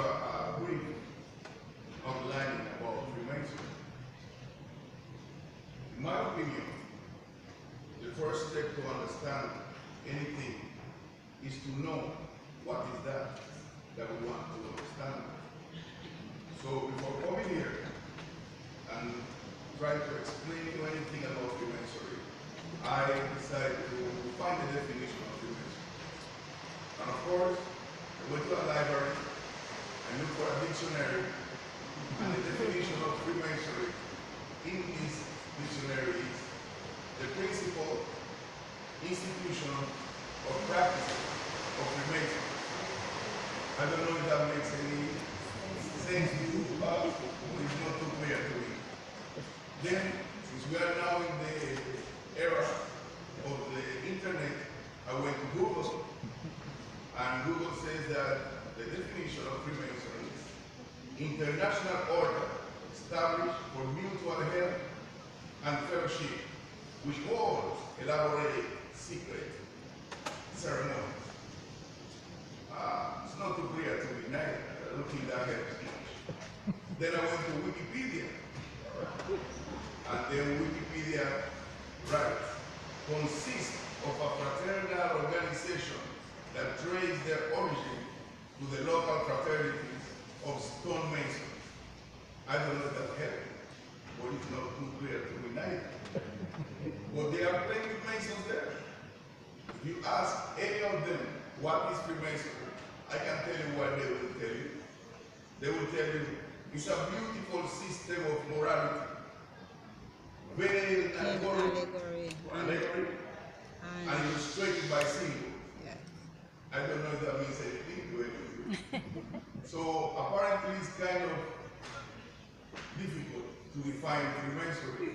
a brief outlining about Freemasonry. In my opinion, the first step to understand anything is to know what is that we want to understand. So before coming here and trying to explain to you anything about Freemasonry, I decided to find the definition of Freemasonry. And of course, I went to a library and looked for a dictionary, and the definition of Freemasonry in this dictionary is the principle, institution, or practice of Freemasonry. I don't know if that makes any sense to you, but it's not too clear to me. Then, since we are now in the era of the internet, I went to Google, and Google says that the definition of Freemasonry is international order established for mutual help and fellowship, which holds elaborate secret ceremonies. It's not too clear to me neither. I don't think that helps much. Then I went to Wikipedia, and then Wikipedia writes, consists of a fraternal organization that trace their origin to the local fraternities of stonemasons. I don't know if that helps, but it's not too clear to me neither. But they are playing with Masons there. If you ask any of them what is Freemasonry, I can tell you what they will tell you. They will tell you it's a beautiful system of morality, veiled and allegory, and illustrated by symbols. Yeah. I don't know if that means anything to any of you. So apparently it's kind of difficult to define Freemasonry.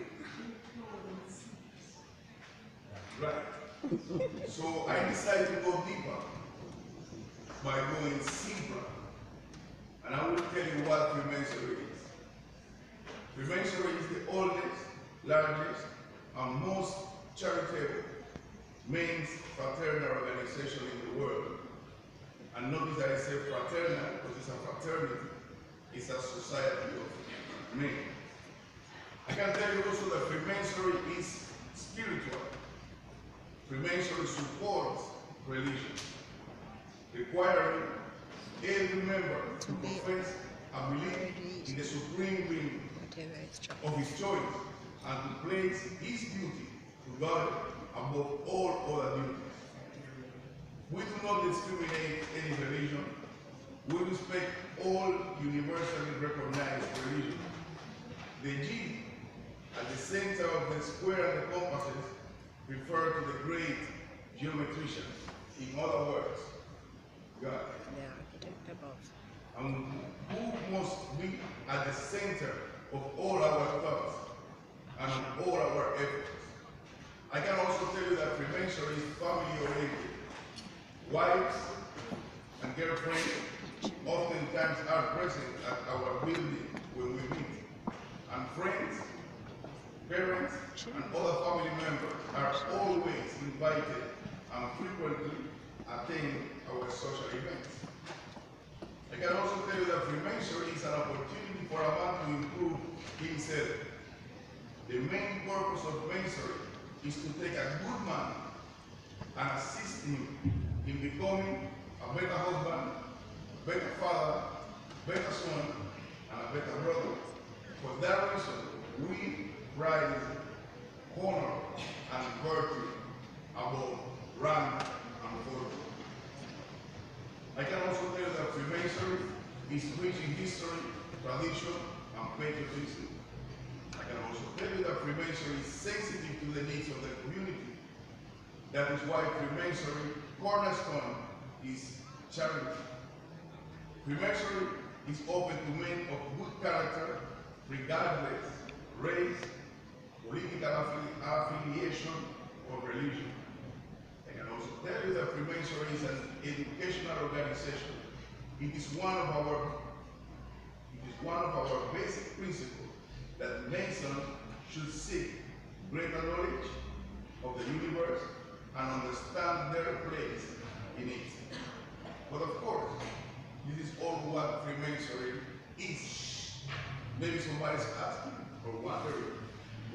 Right. So I decided to go deeper by going simpler. And I will tell you what Freemasonry is. Freemasonry is the oldest, largest, and most charitable men's fraternal organization in the world. And notice that I say fraternal because it's a fraternity. It's a society of men. I can tell you also that Freemasonry is spiritual. Freemasonry supports religion, requiring every member to profess and believe in the supreme being of his choice and to place his duty to God above all other duties. We do not discriminate any religion. We respect all universally recognized religions. The G at the center of the square and the compasses refer to the great geometrician. In other words, God. The architect above. And who must be at the center of all our thoughts and all our efforts. I can also tell you that Freemasonry is family-oriented. Wives and girlfriends oftentimes are present at our building when we meet. And friends, parents, and other family members are always invited and frequently attend our social events. I can also tell you that Freemasonry is an opportunity for a man to improve himself. The main purpose of Masonry is to take a good man and assist him in becoming a better husband, better father, better son, and a better brother. For that reason, we prize honor and virtue above rank and fortune. I can also tell you that Freemasonry is rich in history, tradition, and patriotism. I can also tell you that Freemasonry is sensitive to the needs of the community. That is why Freemasonry cornerstone is charity. Freemasonry is open to men of good character, regardless race, political affiliation, or religion. I can also tell you that Freemasonry is an educational organization. It is one of our basic principles that Masons should seek greater knowledge of the universe and understand their place in it. But of course, this is all what Freemasonry is. Maybe somebody's asking or wondering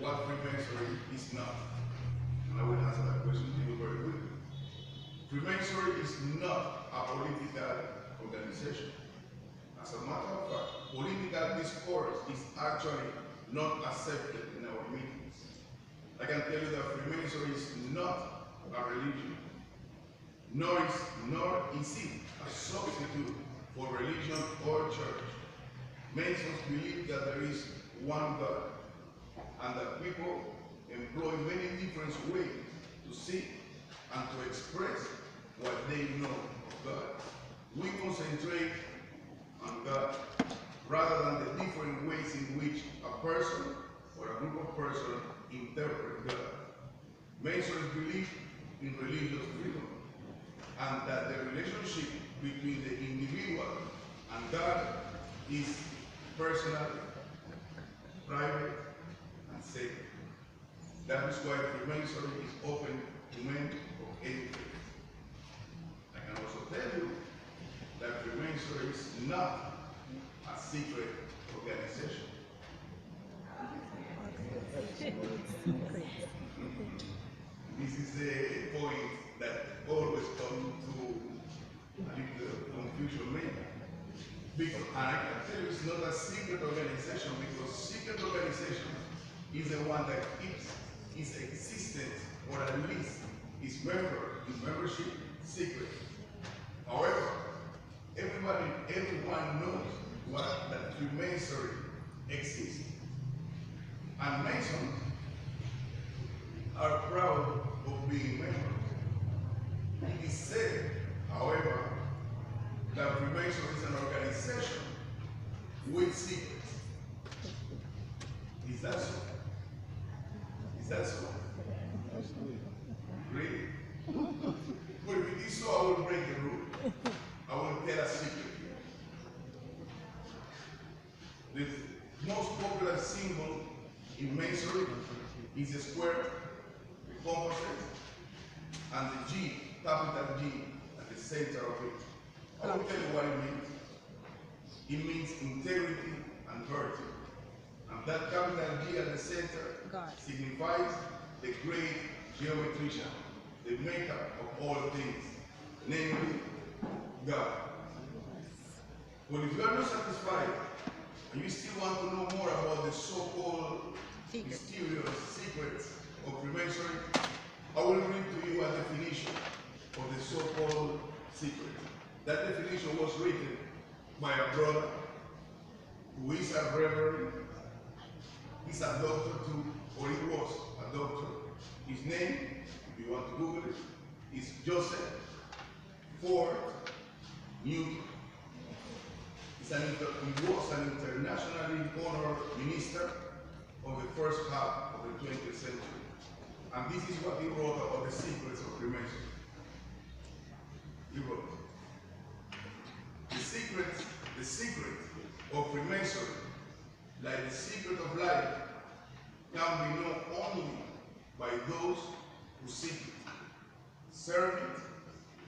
what Freemasonry is not. And I will answer that question to you very quickly. Freemasonry is not a political organization. As a matter of fact, political discourse is actually not accepted in our meetings. I can tell you that Freemasonry is not a religion, nor is it a substitute for religion or church. Masons believe that there is one God, and that people employ many different ways to seek and to express what they know of God. We concentrate on God rather than the different ways in which a person or a group of persons interpret God. Masons believe in religious freedom and that the relationship between the individual and God is personal, private, and sacred. That is why Freemasonry is open to men of any faith. I can also tell you that Freemasonry is not a secret organization. This is a point that always comes to a little confusion maybe. Because, and I can tell you it's not a secret organization because secret organization is the one that keeps its existence or at least its membership secret. However, everyone knows that Freemasonry exists. And Masons are proud of being members. It is said, however, that Freemasonry is an organization with secrets. Is that so? Is that so? Really? But if it is so, I will break the rule. I will tell a secret here. The most popular symbol in Masonry is a square, the compasses, and the G, capital G, at the center of it. I will tell you what it means. It means integrity and virtue. And that capital G at the center signifies the great geometrician, the maker of all things, namely God. But if you are not satisfied, and you still want to know more about the so-called mysterious secrets of Freemasonry, I will read to you a definition of the so-called secret. That definition was written by a brother who is a reverend, he's a doctor too, or he was a doctor. His name, if you want to Google it, is Joseph Ford Newton. He was an internationally honored minister of the first half of the 20th century. And this is what he wrote about the secrets of Freemasonry. He wrote, the secret of Freemasonry, like the secret of life, can be known only by those who seek it, serve it,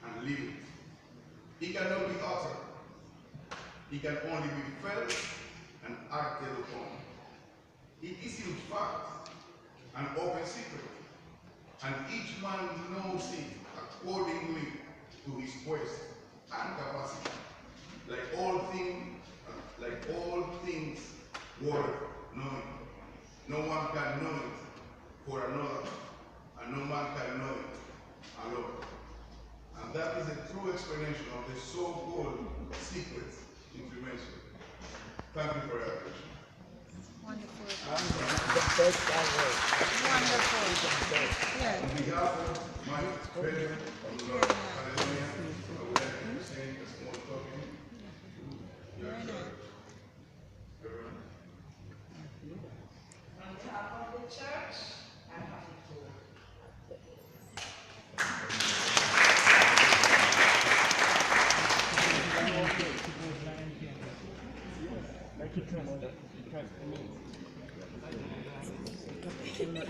and live it. It cannot be uttered. It can only be felt and acted upon. It is in fact an open secret, and each man knows it accordingly to his quest and capacity. Like all things worth knowing. No one can know it for another, and no man can know it alone. And that is a true explanation of the so-called secrets in Freemasonry. Thank you for your attention. Wonderful. The best ever. Wonderful. Yeah. On behalf of my brethren of Lord Hallelujah, I would like to sing a small token to your Very nice. church. On behalf of the church, I have it for. Like you trust me.